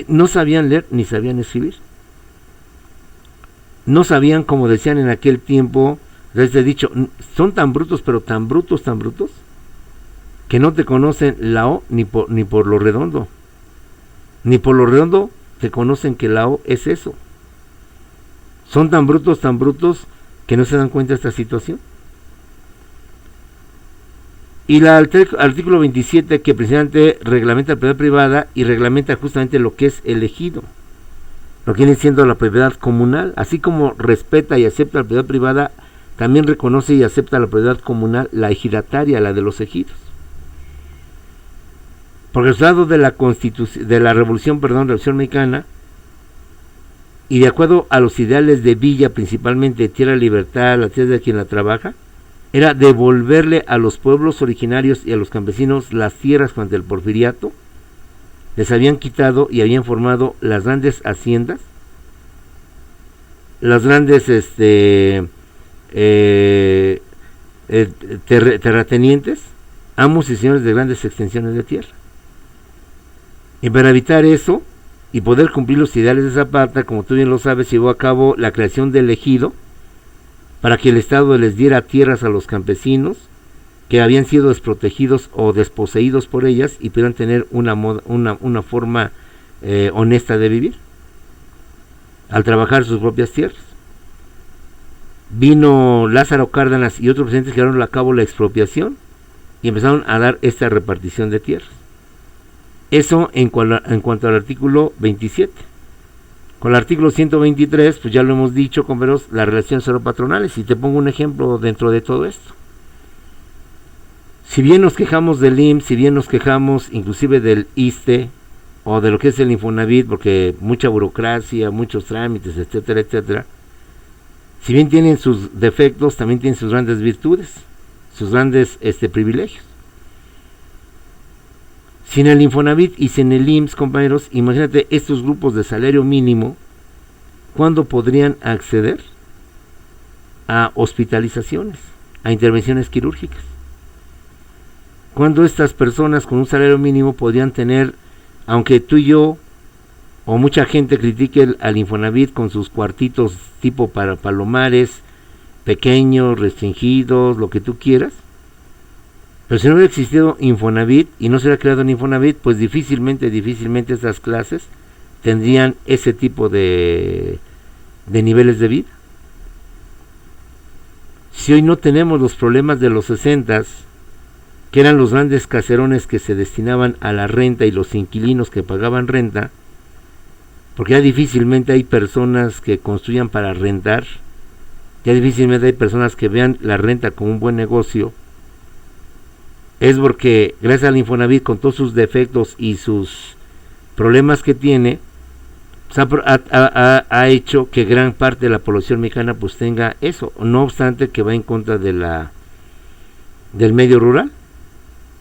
No sabían leer ni sabían escribir. No sabían, como decían en aquel tiempo, desde dicho, son tan brutos, pero tan brutos, que no te conocen la O ni por lo redondo. Ni por lo redondo te conocen que la O es eso. Son tan brutos, que no se dan cuenta de esta situación. Y el artículo 27, que precisamente reglamenta la propiedad privada y reglamenta justamente lo que es el ejido, lo que viene siendo la propiedad comunal. Así como respeta y acepta la propiedad privada, también reconoce y acepta la propiedad comunal, la ejidataria, la de los ejidos. Por el resultado de la Constitución, de la Revolución Mexicana, y de acuerdo a los ideales de Villa, principalmente tierra libertad, la tierra de quien la trabaja, era devolverle a los pueblos originarios y a los campesinos las tierras que ante el porfiriato les habían quitado y habían formado las grandes haciendas, las grandes terratenientes, amos y señores de grandes extensiones de tierra. Y para evitar eso y poder cumplir los ideales de Zapata, como tú bien lo sabes, llevó a cabo la creación del ejido para que el Estado les diera tierras a los campesinos que habían sido desprotegidos o desposeídos por ellas y pudieran tener una forma honesta de vivir al trabajar sus propias tierras. Vino Lázaro Cárdenas y otros presidentes que llevaron a cabo la expropiación y empezaron a dar esta repartición de tierras. Eso en cuanto al artículo 27. Con el artículo 123, pues ya lo hemos dicho, compañeros, las relaciones patronales. Y te pongo un ejemplo dentro de todo esto. Si bien nos quejamos del IMSS, si bien nos quejamos inclusive del ISSSTE o de lo que es el Infonavit, porque mucha burocracia, muchos trámites, etcétera, etcétera, si bien tienen sus defectos, también tienen sus grandes virtudes, sus grandes privilegios. Sin el Infonavit y sin el IMSS, compañeros, imagínate estos grupos de salario mínimo, ¿cuándo podrían acceder a hospitalizaciones, a intervenciones quirúrgicas? ¿Cuándo estas personas con un salario mínimo podrían tener, aunque tú y yo o mucha gente critique al Infonavit con sus cuartitos tipo para palomares, pequeños, restringidos, lo que tú quieras? Pero si no hubiera existido Infonavit y no se hubiera creado en Infonavit, pues difícilmente estas clases tendrían ese tipo de niveles de vida. Si hoy no tenemos los problemas de los 60s, que eran los grandes caserones que se destinaban a la renta y los inquilinos que pagaban renta, porque ya difícilmente hay personas que construyan para rentar, ya difícilmente hay personas que vean la renta como un buen negocio, es porque gracias al Infonavit, con todos sus defectos y sus problemas que tiene, ha hecho que gran parte de la población mexicana pues tenga eso, no obstante que va en contra de del medio rural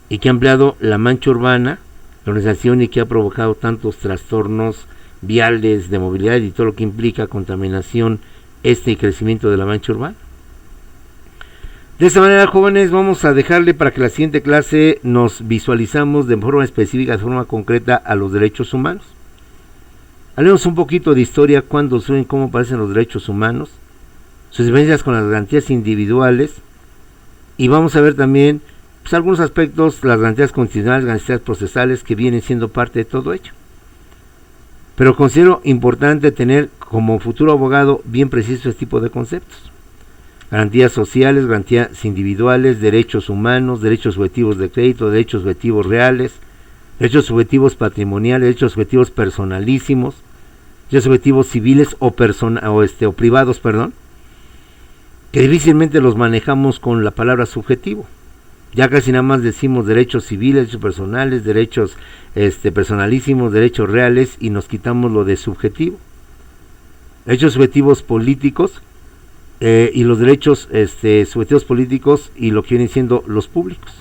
y que ha ampliado la mancha urbana, la organización, y que ha provocado tantos trastornos viales, de movilidad y todo lo que implica contaminación y crecimiento de la mancha urbana. De esta manera, jóvenes, vamos a dejarle para que la siguiente clase nos visualizamos de forma específica, de forma concreta, a los derechos humanos. Hablemos un poquito de historia, cuándo surgen, cómo aparecen los derechos humanos, sus diferencias con las garantías individuales, y vamos a ver también pues, algunos aspectos, las garantías constitucionales, garantías procesales, que vienen siendo parte de todo ello. Pero considero importante tener como futuro abogado bien preciso este tipo de conceptos. Garantías sociales, garantías individuales, derechos humanos, derechos subjetivos de crédito, derechos subjetivos reales, derechos subjetivos patrimoniales, derechos subjetivos personalísimos, derechos subjetivos civiles o privados, que difícilmente los manejamos con la palabra subjetivo. Ya casi nada más decimos derechos civiles, derechos personales, derechos personalísimos, derechos reales, y nos quitamos lo de subjetivo. Derechos subjetivos políticos, y los derechos subjetivos políticos y lo que vienen siendo los públicos.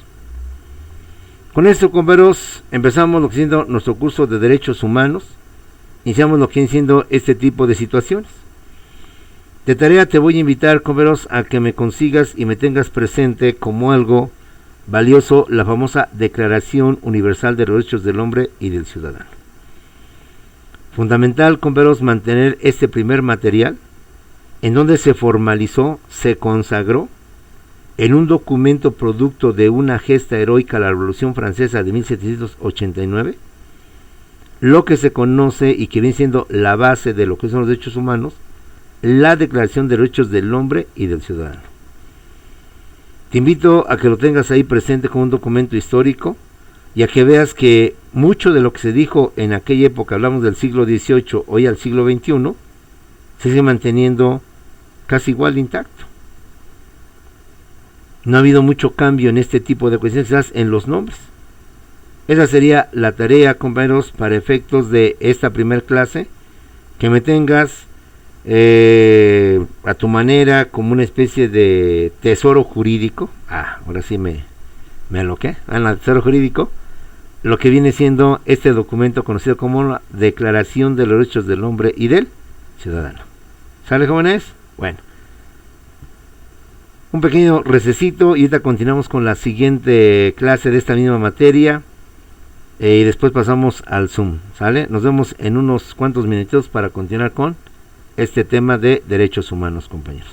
Con esto, compañeros, empezamos lo que viene siendo nuestro curso de derechos humanos. Iniciamos lo que viene siendo este tipo de situaciones. De tarea te voy a invitar, compañeros, a que me consigas y me tengas presente como algo valioso la famosa Declaración Universal de los Derechos del Hombre y del Ciudadano. Fundamental, compañeros, mantener este primer material en donde se formalizó, se consagró en un documento producto de una gesta heroica a la Revolución Francesa de 1789, lo que se conoce y que viene siendo la base de lo que son los derechos humanos, la Declaración de Derechos del Hombre y del Ciudadano. Te invito a que lo tengas ahí presente como un documento histórico y a que veas que mucho de lo que se dijo en aquella época, hablamos del siglo XVIII, hoy al siglo XXI, se sigue manteniendo casi igual intacto. No ha habido mucho cambio en este tipo de cuestiones, quizás en los nombres. Esa sería la tarea, compañeros, para efectos de esta primer clase, que me tengas a tu manera como una especie de tesoro jurídico. Ahora sí me aloqué. En el tesoro jurídico, lo que viene siendo este documento conocido como la Declaración de los Derechos del Hombre y del Ciudadano. ¿Sale, jóvenes? Bueno, un pequeño recesito y ahorita continuamos con la siguiente clase de esta misma materia, y después pasamos al Zoom. ¿Sale? Nos vemos en unos cuantos minutitos para continuar con este tema de derechos humanos, compañeros.